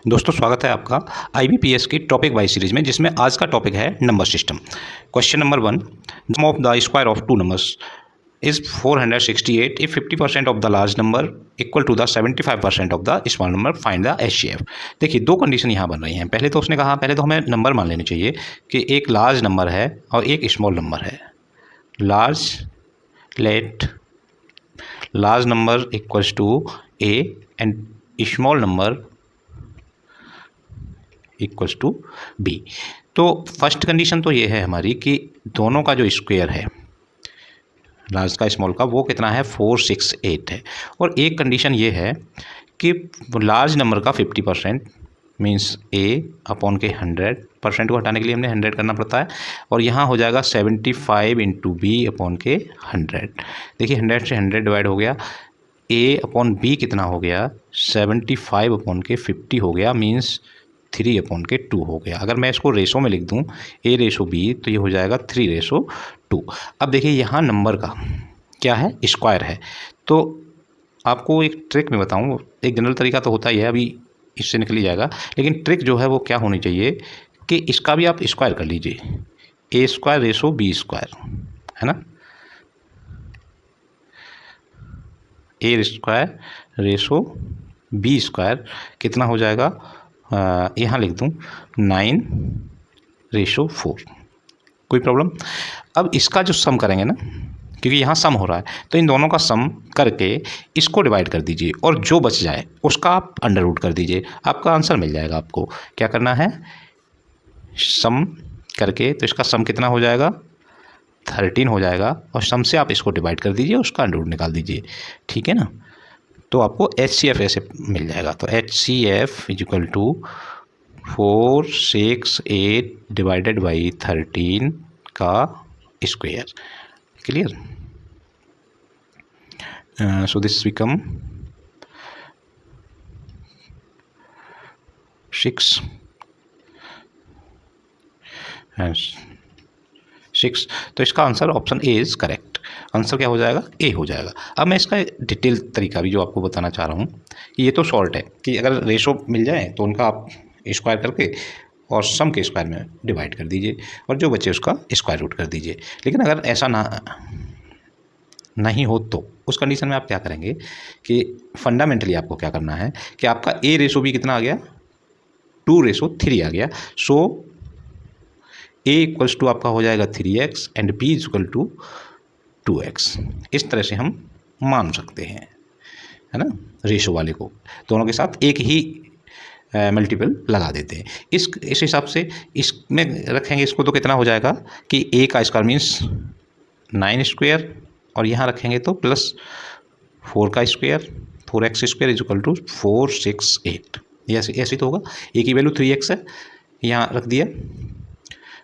दोस्तों स्वागत है आपका IBPS की टॉपिक वाइज सीरीज में, जिसमें आज का टॉपिक है number system. Question number 1, sum of the square of two numbers is 468 if 50% of the large number equal to the 75% of the small number, find the HCF। देखिए दो condition यहाँ बन रही हैं। पहले तो उसने कहा, पहले तो हमें नंबर मान लेने चाहिए कि एक लार्ज नंबर है और एक स्मॉल नंबर है। Large, let large number equals to A and small number equals to B। तो फर्स्ट कंडीशन तो ये है हमारी कि दोनों का जो स्क्वायर है, लार्ज का स्मॉल का, वो कितना है 468 है। और एक कंडीशन ये है कि लार्ज नंबर का 50% मीन्स A अपॉन के 100% को हटाने के लिए हमने 100 करना पड़ता है, और यहाँ हो जाएगा 75 इंटू B अपॉन के 100। देखिए 100 से 100 डिवाइड हो गया, A अपॉन B कितना हो गया 75 अपॉन के 50 हो गया, मीन्स 3 अपॉन के 2 हो गया। अगर मैं इसको रेशो में लिख दूं A/B तो ये हो जाएगा 3/2। अब देखिए यहाँ नंबर का क्या है, स्क्वायर है। तो आपको एक ट्रिक में बताऊं, एक जनरल तरीका तो होता ही है, अभी इससे निकल ही जाएगा, लेकिन ट्रिक जो है वो क्या होनी चाहिए कि इसका भी आप स्क्वायर कर लीजिए, A²/B², है ना। A²/B² कितना हो जाएगा, यहाँ लिख दूँ 9/4। कोई प्रॉब्लम। अब इसका जो सम करेंगे ना, क्योंकि यहाँ सम हो रहा है, तो इन दोनों का सम करके इसको डिवाइड कर दीजिए और जो बच जाए उसका आप अंडर रूट कर दीजिए, आपका आंसर मिल जाएगा। आपको क्या करना है, सम करके, तो इसका सम कितना हो जाएगा 13 हो जाएगा, और सम से आप इसको डिवाइड कर दीजिए, उसका अंडर रूट निकाल दीजिए, ठीक है ना। तो आपको HCF ऐसे मिल जाएगा। तो HCF equal to 468 divided by 13 का square. Clear. So this become 6। तो इसका answer option A is correct. Answer क्या हो जाएगा, ए हो जाएगा। अब मैं इसका डिटेल तरीका भी जो आपको बताना चाह रहा हूँ कि ये तो शॉर्ट है कि अगर रेशो मिल जाए तो उनका आप स्क्वायर करके और सम के स्क्वायर में डिवाइड कर दीजिए, और जो बचे उसका स्क्वायर रूट कर दीजिए। लेकिन अगर ऐसा नहीं हो तो उस कंडीशन में आप क्या करेंगे कि फंडामेंटली आपको क्या करना है कि आपका A/B कितना आ गया 2/3 आ गया। सो A इक्वल्स टू आपका हो जाएगा 3x and B equal to 2x। इस तरह से हम मान सकते हैं, है ना। रेशो वाले को दोनों के साथ एक ही मल्टीपल लगा देते हैं। इस हिसाब से इसमें रखेंगे इसको तो कितना हो जाएगा कि A का स्क्वायर मीन्स 9², और यहाँ रखेंगे तो प्लस 4 का square, 4x² is equal to 468। ऐसे तो होगा। A की वैल्यू 3x है, यहाँ रख दिया,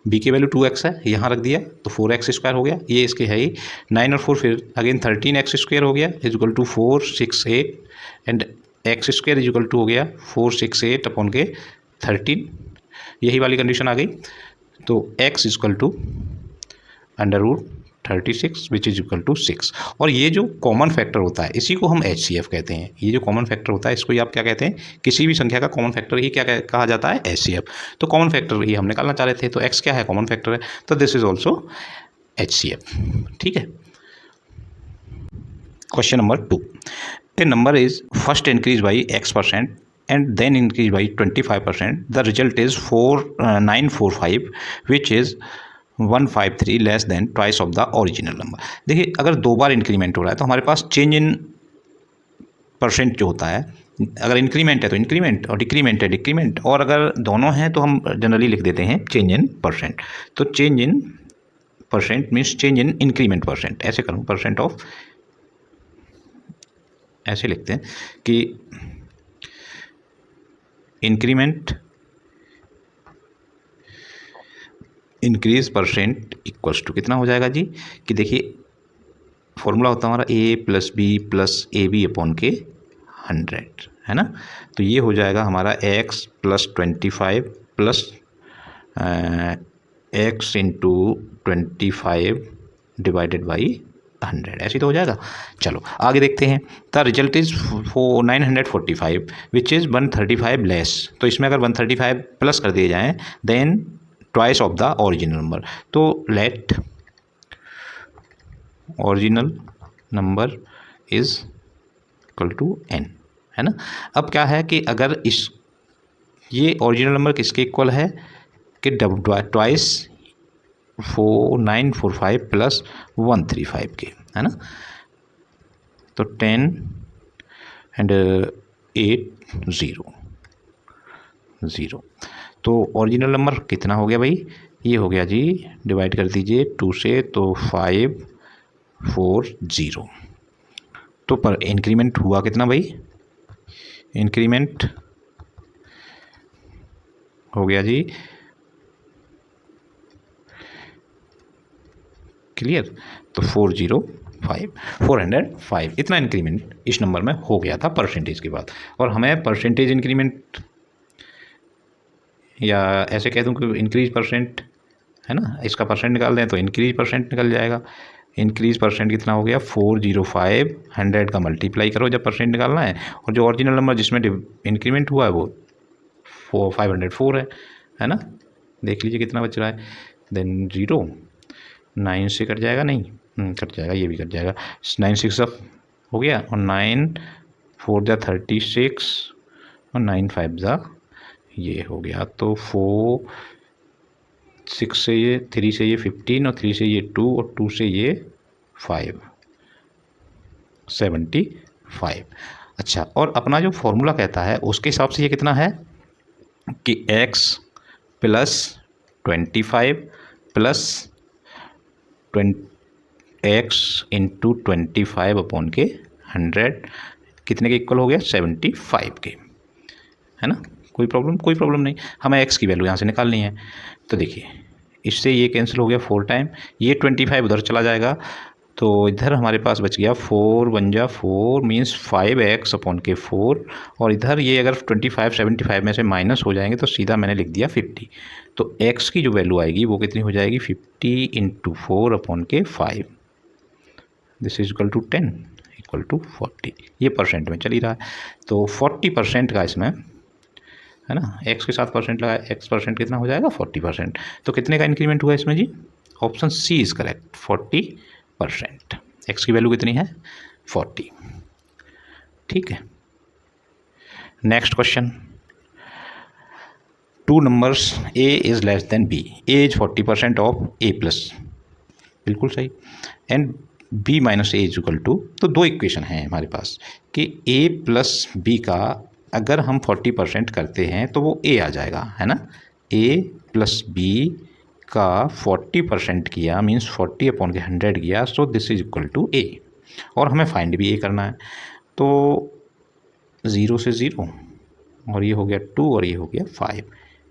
B की वैल्यू 2x है, यहाँ रख दिया, तो 4x² हो गया। ये इसके है ही 9 और 4 फिर अगेन 13x² हो गया is equal to 468, and x² is equal to हो गया 468 अपॉन के 13। यही वाली कंडीशन आ गई। तो x is equal to under root 36 which is equal to 6। और ये जो कॉमन फैक्टर होता है इसी को हम HCF कहते हैं। ये जो कॉमन फैक्टर होता है इसको ही आप क्या कहते हैं, किसी भी संख्या का कॉमन फैक्टर ही क्या कहा जाता है, HCF। तो कॉमन फैक्टर ही हम निकालना चाह रहे थे, तो x क्या है, कॉमन फैक्टर है, तो दिस इज ऑल्सो HCF। ठीक है। Question number 2, A number is first increase by x% and then increase by 25%. The result is 945 which is 153 less than twice of the original number. देखिए अगर दो बार increment हो रहा है तो हमारे पास चेंज इन परसेंट जो होता है, अगर इंक्रीमेंट है तो इंक्रीमेंट, और डिक्रीमेंट है डिक्रीमेंट, और अगर दोनों हैं तो हम जनरली लिख देते हैं चेंज इन परसेंट। तो change in percent means change in increment percent, ऐसे करूँ परसेंट ऑफ, ऐसे लिखते हैं कि increment increase percent equals to कितना हो जाएगा जी, कि देखिए फॉर्मूला होता है हमारा A+B+AB अपॉन के 100, है ना। तो ये हो जाएगा हमारा x + 25 plus x × 25 divided by 100, ऐसे तो हो जाएगा। चलो आगे देखते हैं। The result is 945 which is 135 less. तो इसमें अगर 135 प्लस कर दिए जाएँ then twice of the original number. तो let original number is equal to n, है ना। अब क्या है कि अगर ये ओरिजिनल नंबर किसके इक्वल है कि ट्वाइस 4945 प्लस 135 के, है ना। तो 10 एंड 8 0। तो ओरिजिनल नंबर कितना हो गया भाई, ये हो गया जी, डिवाइड कर दीजिए 2 से, तो 540। तो पर इंक्रीमेंट हुआ कितना भाई, इंक्रीमेंट हो गया जी, क्लियर। तो 405 इतना इंक्रीमेंट इस नंबर में हो गया था परसेंटेज के बाद। और हमें परसेंटेज इंक्रीमेंट, या ऐसे कह दूं कि इंक्रीज परसेंट, है ना, इसका परसेंट निकाल दें तो इंक्रीज परसेंट निकल जाएगा। इंक्रीज परसेंट कितना हो गया 405, 100 का मल्टीप्लाई करो जब परसेंट निकालना है, और जो ओरिजिनल नंबर जिसमें इंक्रीमेंट हुआ है वो 504 है ना। देख लीजिए कितना बच रहा है, देन 0, 9 से कट जाएगा, नहीं कट जाएगा, ये भी कट जाएगा। 9 6 हो गया, और 9 4 जा 36, और 9 5 जा ये हो गया। तो 4 6 से ये 3 से ये 15, और 3 से ये 2, और 2 से ये 5, 75। अच्छा, और अपना जो फॉर्मूला कहता है उसके हिसाब से ये कितना है कि x plus 25 plus x into 25 upon के 100 कितने के इक्वल हो गया, 75 के, है ना। कोई प्रॉब्लम नहीं, हमें x की वैल्यू यहाँ से निकालनी है। तो देखिए इससे ये कैंसिल हो गया 4 टाइम, ये 25 उधर चला जाएगा, तो इधर हमारे पास बच गया 4 1 जा 4 मीन्स 5x अपॉन के 4, और इधर ये अगर 25 75 में से माइनस हो जाएंगे तो सीधा मैंने लिख दिया 50। तो x की जो वैल्यू आएगी वो कितनी हो जाएगी, 50 इंटू 4 अपॉन के 5, this is equal to 10 equal to 40। ये परसेंट में चल ही रहा है, तो 40% का इसमें, है ना, x के साथ परसेंट लगाया, x परसेंट कितना हो जाएगा 40%। तो कितने का इंक्रीमेंट हुआ इसमें जी, option C is correct, 40%। x की वैल्यू कितनी है 40, ठीक है। Next question, 2 numbers a is less than b, a is 40% of a plus, बिल्कुल सही, and b minus a is equal to, तो 2 इक्वेशन हैं हमारे पास कि a प्लस b का अगर हम 40% करते हैं तो वो a आ जाएगा, है ना। a प्लस b का 40% किया मीन्स 40 अपॉन के 100 किया, so this is equal to a, और हमें फाइंड भी a करना है। तो 0 से 0, और ये हो गया 2, और ये हो गया 5,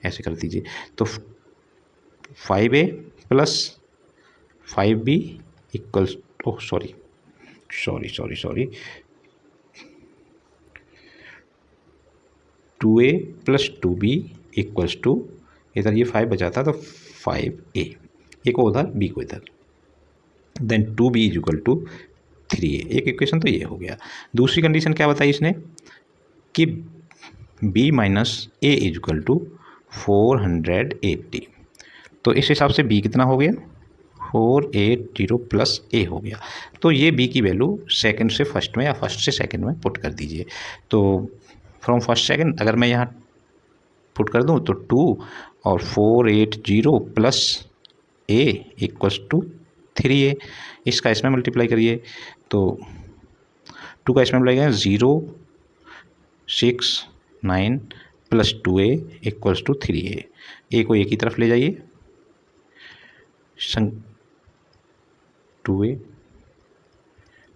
ऐसे कर दीजिए। तो 5a plus 5b equals, oh sorry 2a plus 2b equals to, इधर ये 5 बचा था तो 5a, एक को उधर b को इधर, then 2b is equal to 3a। एक इक्वेशन तो ये हो गया। दूसरी कंडीशन क्या बताई इसने कि b minus a is equal to 480। तो इस हिसाब से b कितना हो गया 480 प्लस a हो गया। तो ये b की वैल्यू सेकंड से फर्स्ट में या फर्स्ट से सेकंड में पुट कर दीजिए। तो फ्रॉम फर्स्ट सेकंड अगर मैं यहाँ पुट कर दूँ तो 2 और 480 plus a equals to 3a, इसका इसमें मल्टीप्लाई करिए तो 2 का इसमें multiply 0 6 9 plus 2a equals to 3a, a को a की तरफ ले जाइए, 2a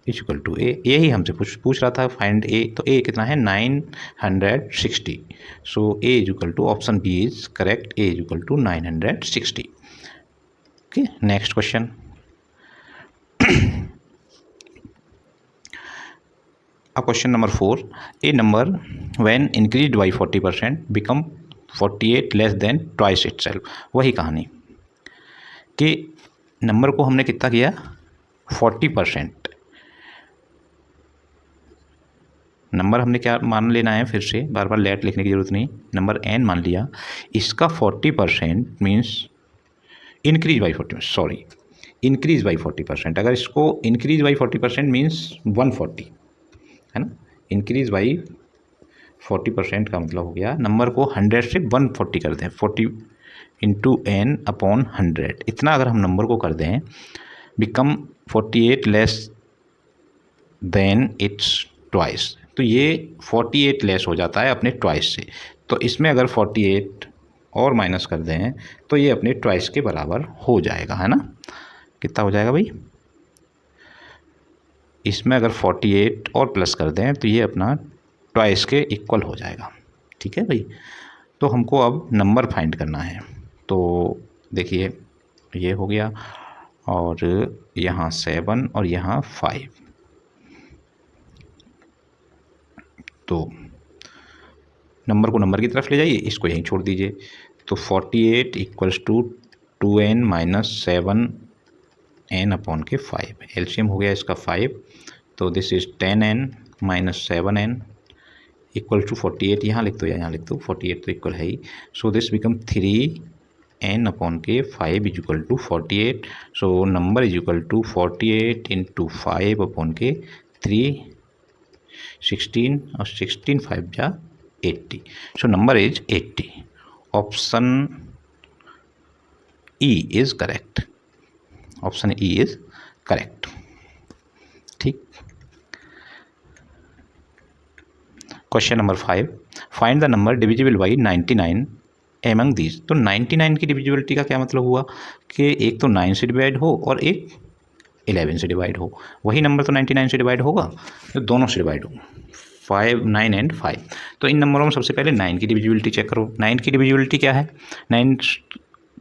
is equal to a, यही हमसे पूछ रहा था फाइंड a, तो a कितना है 960, so a is equal to, option B is correct, a is equal to 960। Okay, next question, question number 4, a number when increased by 40% become 48 less than twice itself. वही कहानी कि number को हमने कितना किया 40%। नंबर हमने क्या मान लेना है, फिर से बार बार लेट लिखने की ज़रूरत नहीं, नंबर n मान लिया, इसका 40% मीन्स इंक्रीज बाई 40%। अगर इसको इंक्रीज बाई 40% मीन्स 140, है ना। इंक्रीज बाई 40% का मतलब हो गया नंबर को 100 से 140 कर दें, 40 इंटू n अपॉन 100, इतना अगर हम नंबर को कर दें, become 48 less then it's twice, तो ये 48 लेस हो जाता है अपने ट्वाइस से। तो इसमें अगर 48 और माइनस कर दें तो ये अपने ट्वाइस के बराबर हो जाएगा, है ना। कितना हो जाएगा भाई, इसमें अगर 48 और प्लस कर दें तो ये अपना ट्वाइस के इक्वल हो जाएगा। ठीक है भाई, तो हमको अब नंबर फाइंड करना है। तो देखिए ये हो गया, और यहाँ 7 और यहाँ 5, तो नंबर को नंबर की तरफ ले जाइए, इसको यहीं छोड़ दीजिए। तो 48 equals to 2n minus 7n upon के 5, एलसीएम हो गया इसका 5, तो this is 10n minus 7n equal to 48, यहाँ लिख दो या यहाँ लिख दो, 48 तो इक्वल है ही, so this become 3n upon के 5 is equal to 48, so number is equal to 48 into 5 upon के 3, 16 और 16 5 जा 80, so number is 80। Option E is correct, option E is correct. ठीक, question number 5, find the number divisible by 99 among these. तो 99 की divisibility का क्या मतलब हुआ कि एक तो 9 से डिवाइड हो और एक 11 से डिवाइड हो, वही नंबर तो 99 से डिवाइड होगा, तो दोनों से डिवाइड हो, 5, 9 एंड 5। तो इन नंबरों में सबसे पहले 9 की डिविजिबिलिटी चेक करो। 9 की डिविजिबिलिटी क्या है, 9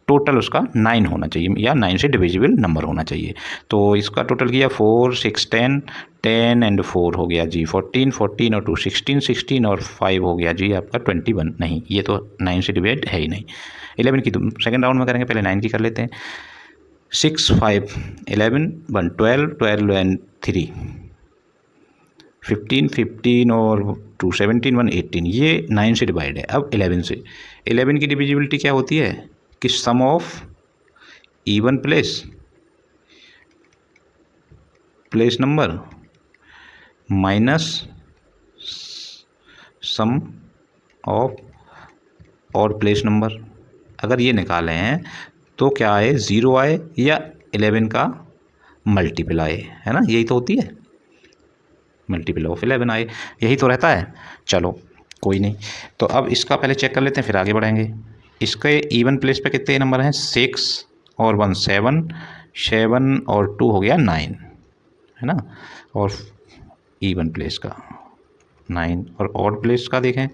टोटल उसका 9 होना चाहिए या 9 से डिविजिबल नंबर होना चाहिए। तो इसका टोटल किया 4, 6, 10, 10 एंड 4 हो गया जी 14, 14 और 2 16, 16 और 5 हो गया जी आपका 21। नहीं, ये तो 9 से डिवाइड है ही नहीं। 11 की तो सेकेंड राउंड में करेंगे, पहले 9 की कर लेते हैं। 6, 5, 11, 1, 12, 12 एंड 3, 15, 15 और 2, 17, 1, 18, ये 9 से डिवाइड है। अब 11 से, 11 की डिविजिबिलिटी क्या होती है कि sum of even place number minus sum of और प्लेस नंबर। अगर ये निकाले हैं तो क्या आए, 0 आए या 11 का मल्टीपल आए, है ना, यही तो होती है, मल्टीपल ऑफ 11 आए, यही तो रहता है। चलो कोई नहीं, तो अब इसका पहले चेक कर लेते हैं फिर आगे बढ़ेंगे। इसके इवन प्लेस पे कितने नंबर हैं, 6 और 1 7, 7 और 2 हो गया 9, है ना, और इवन प्लेस का 9, और ऑड प्लेस का देखें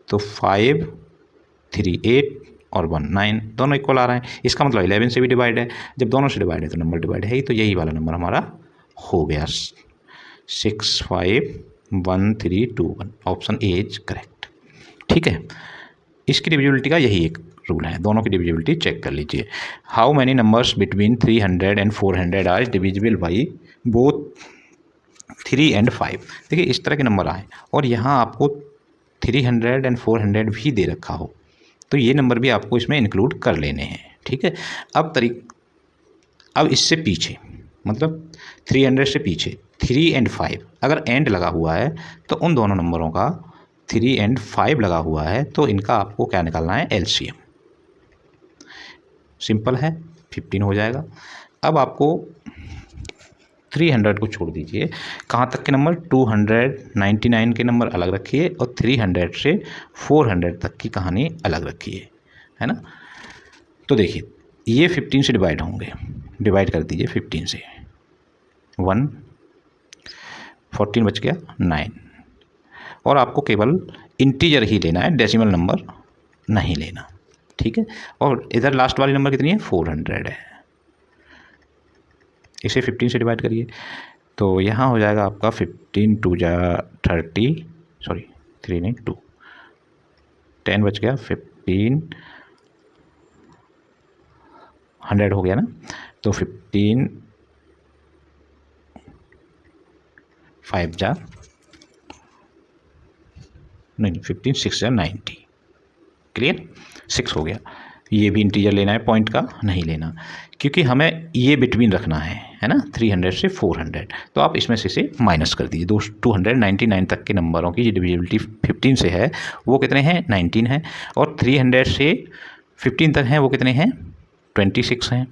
तो 5, 3, 8 और 1 9, दोनों इक्वल आ रहे हैं। इसका मतलब 11 से भी डिवाइड है, जब दोनों से डिवाइड है तो नंबर डिवाइड है ही, तो यही वाला नंबर हमारा हो गया 6, 5, 1, 3, 2, 1, ऑप्शन ए इज करेक्ट। ठीक है, इसकी डिविजिबिलिटी का यही एक रूल है, दोनों की डिविजिबिलिटी चेक कर लीजिए। How many numbers between 300 and 400 are divisible by both 3 and 5। देखिए इस तरह के नंबर आए और यहाँ आपको 300 एंड 400 भी दे रखा हो, तो ये नंबर भी आपको इसमें इंक्लूड कर लेने हैं। ठीक है, अब इससे पीछे, मतलब 300 से पीछे 3 एंड 5 अगर एंड लगा हुआ है तो उन दोनों नंबरों का 3 एंड 5 लगा हुआ है, तो इनका आपको क्या निकालना है, एलसीएम। सिंपल है, 15 हो जाएगा। अब आपको 300 को छोड़ दीजिए, कहाँ तक के नंबर, 299 के नंबर अलग रखिए और 300 से 400 तक की कहानी अलग रखिए, है ना। तो देखिए ये 15 से डिवाइड होंगे, डिवाइड कर दीजिए 15 से, 1, 14 बच गया 9, और आपको केवल इंटीजर ही लेना है, डेसिमल नंबर नहीं लेना। ठीक है, और इधर लास्ट वाली नंबर कितनी है, 400 है। इसे 15 से डिवाइड करिए तो यहाँ हो जाएगा आपका 15 2 जा 30, सॉरी 3 नहीं 2, 10 बच गया, 15 100 हो गया ना, तो 15 5 जा नहीं 15, 6 जा 90, क्लियर, 6 हो गया। ये भी इंटीजर लेना है, पॉइंट का नहीं लेना, क्योंकि हमें ये बिटवीन रखना है ना, 300 से 400। तो आप इसमें से इसे माइनस कर दीजिए। 299 तक के नंबरों की जो डिविजिबिलिटी 15 से है वो कितने हैं, 19 है, और 300 से 15 तक हैं वो कितने हैं, 26 हैं,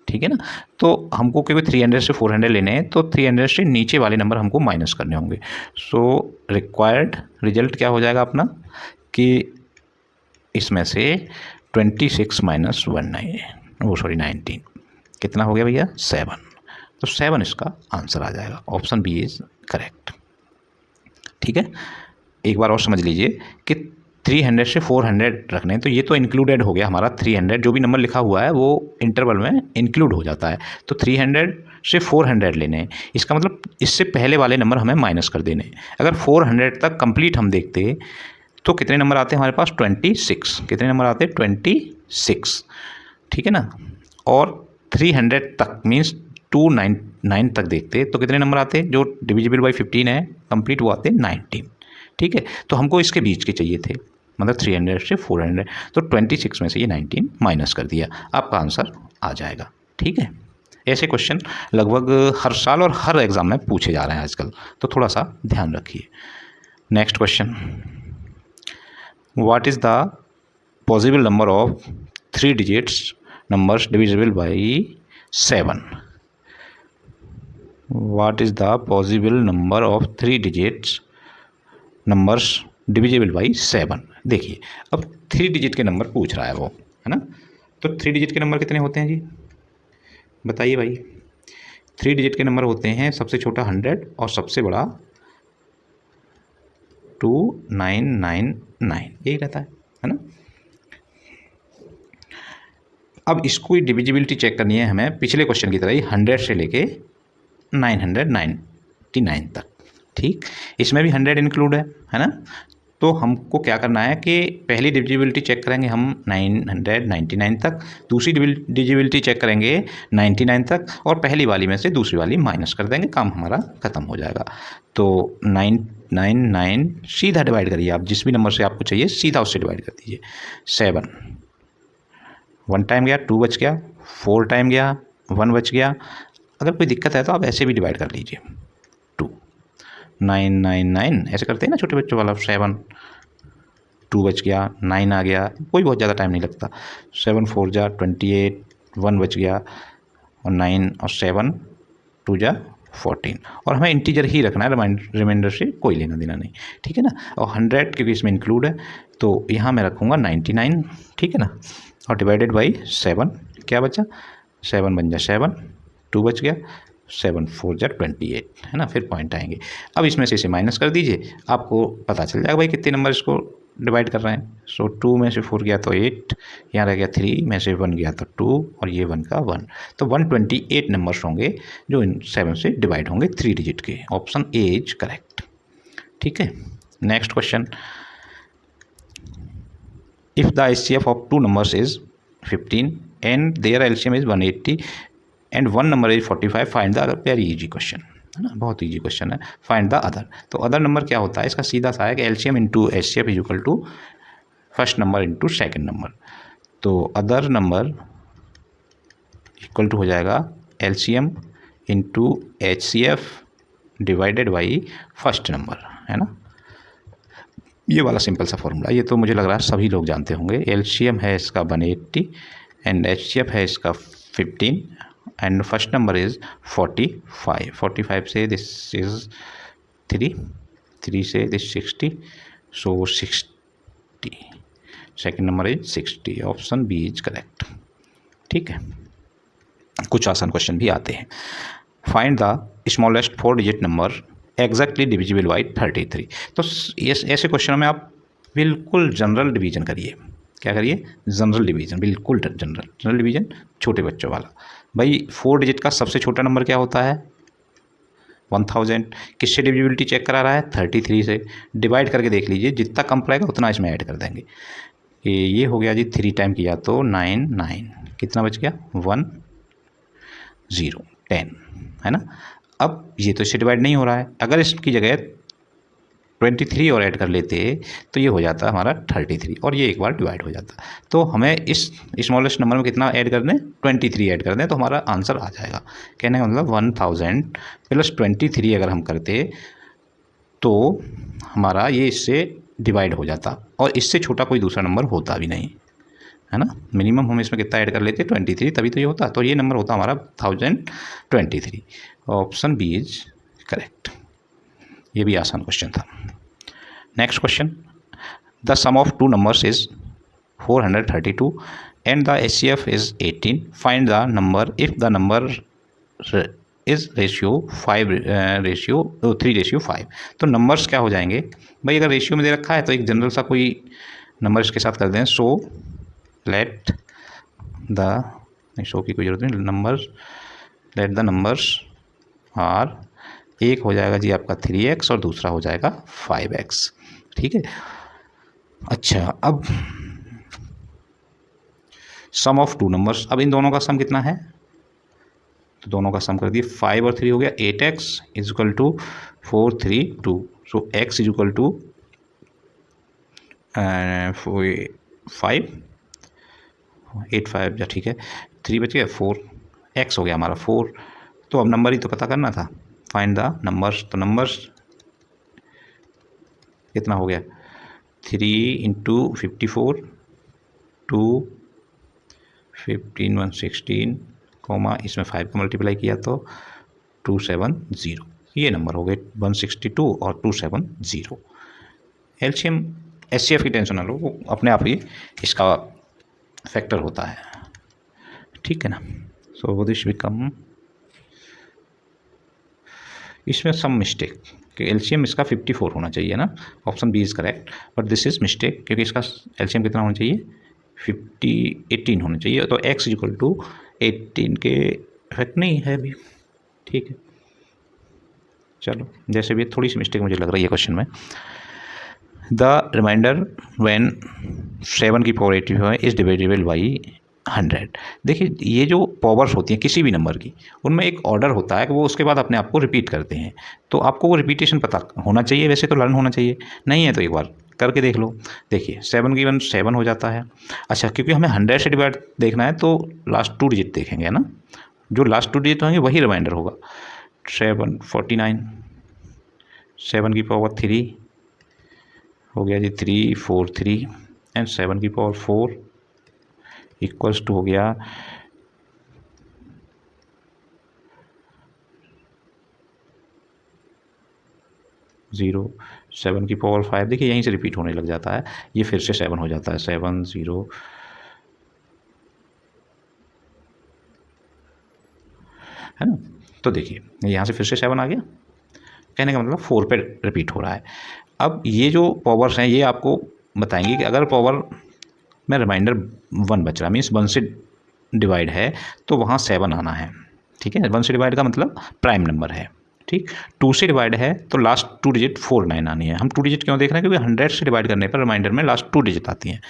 ठीक है ना। तो हमको क्योंकि 300 से 400 लेने हैं, तो 300 से नीचे वाले नंबर हमको माइनस करने होंगे। सो रिक्वायर्ड रिजल्ट क्या हो जाएगा अपना, कि इसमें से 26 माइनस 19 कितना हो गया भैया, 7। तो 7 इसका आंसर आ जाएगा। Option B is correct. ठीक है, एक बार और समझ लीजिए कि 300 से 400 रखने हैं, तो ये तो इंक्लूडेड हो गया हमारा 300, जो भी नंबर लिखा हुआ है वो इंटरवल में इंक्लूड हो जाता है। तो 300 से 400 लेने हैं, इसका मतलब इससे पहले वाले नंबर हमें माइनस कर देने हैं। अगर 400 तक कंप्लीट हम देखते तो कितने नंबर आते हैं हमारे पास, 26। कितने नंबर आते हैं, 26, ठीक है ना। और 300 तक मीन्स 299 तक देखते तो कितने नंबर आते हैं, जो डिविजिबल बाई 15 है कंप्लीट, वो आते हैं 19, ठीक है। तो हमको इसके बीच के चाहिए थे, मतलब 300 से 400, तो 26 में से ये 19 माइनस कर दिया, आपका आंसर आ जाएगा। ठीक है, ऐसे क्वेश्चन लगभग हर साल और हर एग्ज़ाम में पूछे जा रहे हैं आजकल, तो थोड़ा सा ध्यान रखिए। Next question, what is the possible number of 3 digits numbers divisible by 7? What is the possible number of 3 digits numbers divisible by 7? देखिए, अब 3 डिजिट के नंबर पूछ रहा है वो, है ना। तो 3 डिजिट के नंबर कितने होते हैं जी, बताइए भाई। 3 डिजिट के नंबर होते हैं, सबसे छोटा 100 और सबसे बड़ा 2999, यही रहता है ना। अब इसको डिविजिबिलिटी चेक करनी है हमें, पिछले क्वेश्चन की तरह ही 100 से लेके 999 तक, ठीक। इसमें भी 100 इंक्लूड है ना। तो हमको क्या करना है कि पहली डिविजिबिलिटी चेक करेंगे हम 999 तक, दूसरी डिविजिबिलिटी चेक करेंगे 99 तक, और पहली वाली में से दूसरी वाली माइनस कर देंगे, काम हमारा ख़त्म हो जाएगा। तो 999 सीधा डिवाइड करिए आप, जिस भी नंबर से आपको चाहिए सीधा उससे डिवाइड कर दीजिए। 7 1 टाइम गया, 2 बच गया, 4 टाइम गया, 1 बच गया। अगर कोई दिक्कत है तो आप ऐसे भी डिवाइड कर लीजिए, 2 999 ऐसे करते हैं ना छोटे बच्चों वाला। 7 2 बच गया, 9 आ गया, कोई बहुत ज़्यादा टाइम नहीं लगता। 7 4 जा 28, 1 बच गया, और 9 और 7 2 जा 14, और हमें इंटीजर ही रखना है, रिमाइंडर से कोई लेना देना नहीं, ठीक है ना। और 100 क्योंकि इसमें इंक्लूड है, तो यहाँ मैं रखूँगा 99, ठीक है ना। और डिवाइडेड बाई 7 क्या बचा, 7 बन जा 7, 2 बच गया, 7 4 जा 28, है ना। फिर पॉइंट आएंगे। अब इसमें से इसे माइनस कर दीजिए, आपको पता चल जाएगा भाई कितने नंबर इसको डिवाइड कर रहे हैं। सो 2 में से 4 गया तो 8, यहाँ रह गया 3 में से 1 गया तो 2, और ये 1 का 1, तो 128 नंबर्स होंगे जो इन 7 से डिवाइड होंगे 3 डिजिट के। Option A is correct. ठीक है, next question, if the HCF of 2 numbers is 15 and their LCM is 180 and one number is 45, find the other। Very easy question है ना, बहुत इजी क्वेश्चन है। फाइंड द अदर, तो other number क्या होता है, इसका सीधा सा है कि LCM into HCF is equal to first number into second number. तो अदर नंबर इक्वल टू हो जाएगा LCM into HCF divided by first number, है ना। ये वाला सिंपल सा फॉर्मूला, ये तो मुझे लग रहा है सभी लोग जानते होंगे। LCM है इसका 180 एंड HCF है इसका 15 एंड फर्स्ट नंबर इज़ 45। 45 से दिस इज़ 3 से this 60, so 60, second number is 60। Option B is correct. ठीक है, कुछ आसान क्वेश्चन भी आते हैं। Find the smallest 4 digit number exactly divisible by 33। तो ऐसे क्वेश्चनों में आप बिल्कुल जनरल डिवीजन करिए। क्या करिए, जनरल डिवीजन, बिल्कुल जनरल डिवीजन, छोटे बच्चों वाला। भाई 4 डिजिट का सबसे छोटा नंबर क्या होता है, 1000। किससे डिविजिबिलिटी चेक करा रहा है, 33 से। डिवाइड करके देख लीजिए, जितना कम पड़ेगा उतना इसमें ऐड कर देंगे। ये हो गया जी 3 टाइम किया तो 9, कितना बच गया 1 0 10, है ना। अब ये तो इससे डिवाइड नहीं हो रहा है, अगर इसकी जगह 23 और ऐड कर लेते तो ये हो जाता हमारा 33 और ये एक बार डिवाइड हो जाता। तो हमें इस स्मॉलेस्ट नंबर में कितना ऐड कर दें, 23 ऐड कर दें तो हमारा आंसर आ जाएगा। कहने का मतलब 1000 प्लस 23 अगर हम करते तो हमारा ये इससे डिवाइड हो जाता और इससे छोटा कोई दूसरा नंबर होता भी नहीं, है ना। मिनिमम हम इसमें कितना ऐड कर लेते 23, तभी तो ये होता। तो ये नंबर होता हमारा 1023। Option B is correct. ये भी आसान क्वेश्चन था। Next question, the sum of two numbers is 432 and the HCF is 18, find the number if the number is ratio 3:5। तो नंबर्स क्या हो जाएंगे भाई, अगर रेशियो में दे रखा है तो एक जनरल सा कोई नंबर इसके साथ कर दें। सो लेट द शो की कोई जरूरत नहीं, number let the numbers are, एक हो जाएगा जी आपका 3x और दूसरा हो जाएगा 5x, ठीक है। अच्छा, अब सम ऑफ टू नंबर्स, अब इन दोनों का सम कितना है, तो दोनों का सम कर दिए, 5 और 3 हो गया 8x is equal to 432। So x is equal to 5, 8 5 ठीक है, 3 बच गया, 4x हो गया हमारा 4। तो अब नंबर ही तो पता करना था, फाइंड द नंबर्स। तो नंबर्स कितना हो गया, 3 × 54 2 15 1 16 कॉमा इसमें 5 का मल्टीप्लाई किया तो 270, ये नंबर हो गए 162 और 270। एलसीएम HCF की टेंशन ना लो, वो अपने आप ही इसका फैक्टर होता है, ठीक है ना। सो दिस बिकम, इसमें सम मिस्टेक कि एलसीएम इसका 54 होना चाहिए ना, option B is correct, but this is mistake क्योंकि इसका एलसीएम कितना होना चाहिए 18 होना चाहिए। तो x इक्वल टू 18 के इफेक्ट नहीं है अभी, ठीक है। चलो, जैसे भी थोड़ी सी मिस्टेक मुझे लग रही है क्वेश्चन में। द रिमाइंडर व्हेन 7 की पावर 85 इज डिवाइडेबल बाई 100। देखिए, ये जो पावर्स होती हैं किसी भी नंबर की, उनमें एक ऑर्डर होता है कि वो उसके बाद अपने आप को रिपीट करते हैं। तो आपको वो रिपीटेशन पता होना चाहिए, वैसे तो लर्न होना चाहिए, नहीं है तो एक बार करके देख लो। देखिए 7 की 1 7 हो जाता है। अच्छा, क्योंकि हमें 100 से डिवाइड देखना है तो लास्ट 2 डिजिट देखेंगे ना, जो लास्ट 2 डिजिट होंगे वही रिमाइंडर होगा। 7 49, 7 की पावर 3 हो गया जी 343 एंड 7 की पावर 4 इक्वल्स टू हो गया 0, 7 की पावर 5। देखिए यहीं से रिपीट होने लग जाता है, ये फिर से 7 हो जाता है, 7 0 है ना। तो देखिए यहाँ से फिर से 7 आ गया, कहने का मतलब 4 पे रिपीट हो रहा है। अब ये जो पावर्स हैं ये आपको बताएंगे कि अगर पावर में रिमाइंडर 1 बच रहा, मीन्स 1 से डिवाइड है तो वहाँ 7 आना है, ठीक है। 1 से डिवाइड का मतलब प्राइम नंबर है, ठीक। 2 से डिवाइड है तो लास्ट 2 डिजिट 49 आनी है। हम 2 डिजिट क्यों देख रहे हैं, क्योंकि 100 से डिवाइड करने पर रिमाइंडर में लास्ट 2 डिजिट आती हैं।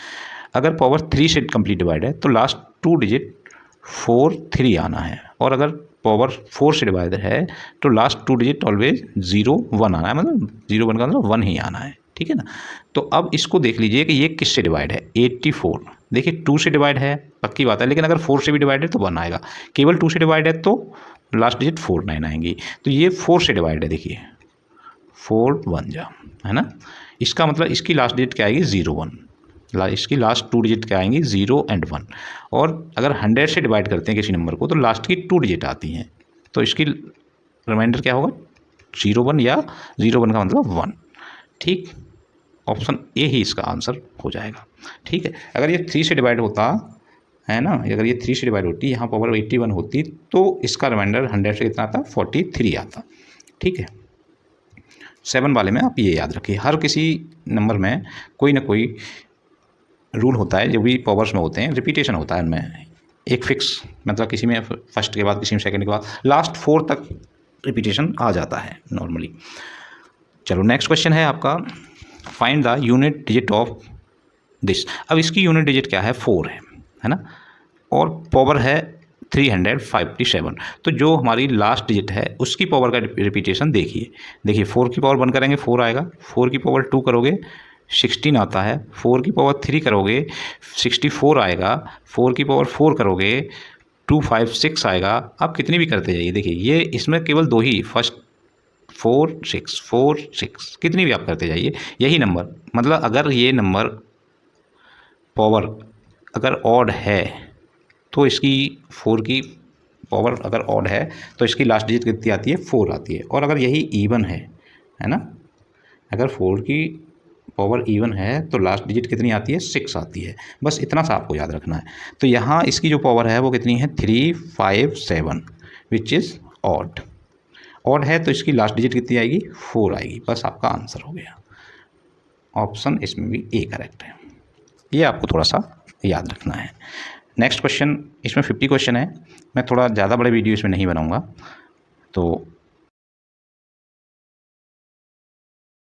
अगर पावर 3 से कंप्लीट डिवाइड है तो लास्ट 2 डिजिट 4 3 आना है, और अगर पावर 4 से डिवाइड है तो लास्ट 2 डिजिट ऑलवेज 0 1 आना है, मतलब 0 1 का मतलब 1 ही आना है, ठीक है ना। तो अब इसको देख लीजिए कि ये किससे डिवाइड है, 84। देखिए 2 से डिवाइड है पक्की बात है, लेकिन अगर 4 से भी डिवाइड है तो 1 आएगा। केवल 2 से डिवाइड है तो लास्ट डिजिट 49 आएंगी। तो ये 4 से डिवाइड है, देखिए 4 1 जा, है ना। इसका मतलब इसकी लास्ट डिजिट क्या आएगी 0 1, इसकी लास्ट 2 डिजिट क्या आएंगी 0 एंड 1। और अगर 100 से डिवाइड करते हैं किसी नंबर को तो लास्ट की 2 डिजिट आती हैं, तो इसकी रिमाइंडर क्या होगा 0 1 या 0 1 का मतलब 1, ठीक। ऑप्शन ए ही इसका आंसर हो जाएगा, ठीक है। अगर ये 3 से डिवाइड होता है ना, अगर ये 3 से डिवाइड होती, यहाँ पावर 81 होती तो इसका रिमाइंडर 100 से कितना आता 43 आता, ठीक है। 7 वाले में आप ये याद रखिए, हर किसी नंबर में कोई ना कोई रूल होता है, जो भी पावर्स में होते हैं रिपीटेशन होता है उनमें, एक फिक्स, मतलब किसी में फर्स्ट के बाद, किसी में सेकंड के बाद, लास्ट 4 तक रिपीटेशन आ जाता है नॉर्मली। चलो नेक्स्ट क्वेश्चन है आपका, find the unit digit of this. अब इसकी यूनिट डिजिट क्या है 4 है ना, और पावर है 357। तो जो हमारी लास्ट डिजिट है उसकी पावर का रिपीटेशन देखिए। देखिए 4 की पावर 1 करेंगे 4 आएगा, 4 की पावर 2 करोगे 16 आता है, 4 की पावर 3 करोगे 64 आएगा, 4 की पावर 4 करोगे 256 आएगा। आप कितनी भी करते जाइए। देखिए ये इसमें केवल दो ही, फर्स्ट 4 6 कितनी भी आप करते जाइए, यही नंबर, मतलब अगर ये नंबर पावर अगर ऑड है तो इसकी 4 की पावर अगर ऑड है तो इसकी लास्ट डिजिट कितनी आती है, 4 आती है। और अगर यही इवन है ना, अगर 4 की पावर इवन है तो लास्ट डिजिट कितनी आती है, 6 आती है। बस इतना सा आपको याद रखना है। तो यहाँ इसकी जो पावर है वो कितनी है, 357, विच इज़ ऑड। ऑड है तो इसकी लास्ट डिजिट कितनी आएगी, 4 आएगी। बस आपका आंसर हो गया। ऑप्शन इसमें भी ए करेक्ट है। ये आपको थोड़ा सा याद रखना है। नेक्स्ट क्वेश्चन, इसमें 50 क्वेश्चन है। मैं थोड़ा ज़्यादा बड़े वीडियो इसमें नहीं बनाऊँगा, तो